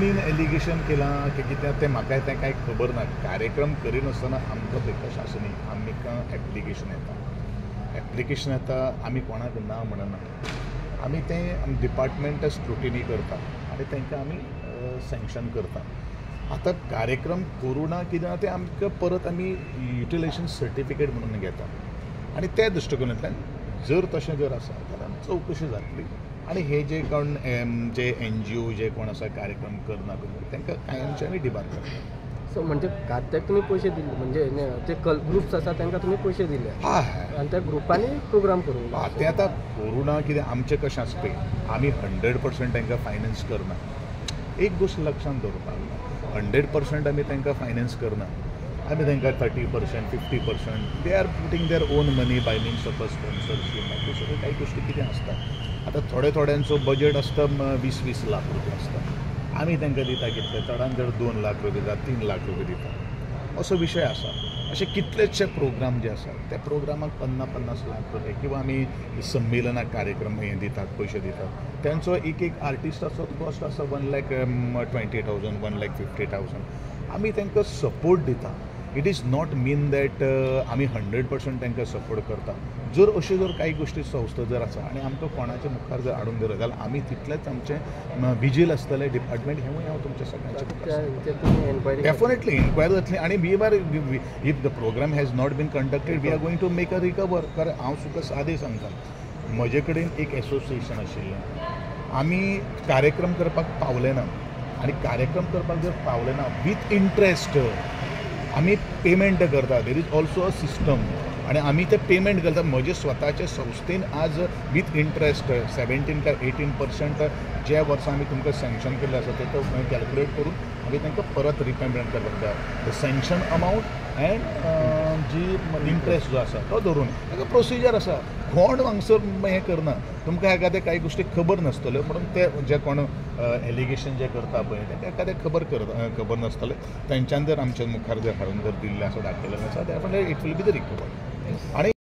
कोणीन allegation केलां की कितें तें म्हाका तें कांय खबर ना. कार्यक्रम करिनासतना आमकां पळय प्रशासनी आमकां एप्लिकेशन येता आमी कोणाक ना म्हणना. आमी तें डिपार्टमेंट स्क्रुटिनी करता आनी तांकां आमी सँक्शन करता. आतां कार्यक्रम करूं ना कितें तें आमकां परत आमी युटिलायझेशन सर्टिफिकेट म्हणून घेता आनी त्या दृश्टिकोनांतल्यान जर तशें जर आसा जाल्यार चवकशी जातली आनी हे जे कोण जे NGO जे कोण आसा कार्यक्रम करना तांकां कायमचे आमी डिबार करता. सो म्हणजे खात्याक तुमी पयशे दिले म्हणजे जे ग्रुप्स आसा तांकां तुमी पयशे दिले आनी त्या ग्रुपांनी प्रोग्राम करूंक तें आतां करूं ना कितें आमचें कशें आसा पळय आमी 100% तांकां फायनान्स करना. एक गोश्ट लक्षांत दवरपाक 100% आमी तांकां फायनान्स करना. आमी तांकां 30% 50% they are putting their own money by means of a sponsorship आनी सगळ्यो काही गोश्टी कितें आसता. आतां थोड्यांचो बजेट आसता 20-20 लाख रुपया आसता. आमी तांकां दिता कितले चडांत चड 2 लाख रुपया दिता 3 लाख रुपया दिता असो विशय आसा. अशे कितलेशे प्रोग्राम जे आसात त्या प्रोग्रामाक 50-50 लाख रुपया किंवा आमी संमेलनाक कार्यक्रम हे दितात पयशे दितात त्यांचो एक आर्टिस्टाचो कॉस्ट आसा 1,20,000 1,50,000. आमी तांकां सपोर्ट दिता. It is not mean that आमी 100% तांकां सपोर्ट करता. जर अश्यो जर काही गोश्टी संस्था जर आसा आनी आमकां कोणाच्या मुखार जर हाडून दवरत जाल्यार आमी तितलेंच आमचें विजील आसतलें डिपार्टमेंट हेंवूय हांव तुमच्या सगळ्यांचें डेफिनेटली इन्क्वायरी जातली आनी we are if the programme has not been conducted we are going to make a recover. कारण हांव तुका सादें सांगता म्हजे कडेन एक एसोसिएशन आशिल्लें. आमी कार्यक्रम करपाक पावले ना आनी कार्यक्रम करपाक जर पावले ना विथ इंट्रस्ट आमी पेमेंट करता. There is also a system आनी आमी ते पेमेंट करता. म्हजे स्वताचे संस्थेन आज विथ इंट्रस्ट 17 काय 18% ज्या वर्सा आमी तुमकां सँक्शन केल्लें आसा तें कॅल्क्युलेट करून आमी तांकां परत रिपेमेंट करपाक द सँक्शन अमावंट एंड जी इंट्रस्ट जो आसा तो धरून ताका प्रोसिजर आसा. कोण हांगसर हें करना. तुमकां एखादें काही गोश्टी खबर नासतल्यो म्हणून ते जे कोण एलिगेशन जे करता पळय तांकां एखादें खबर नासतलें. तांच्यान जर आमच्या मुखार जर हाडून जर दिल्लें आसा दाखयलें आसा definitely it will be the recover. आनी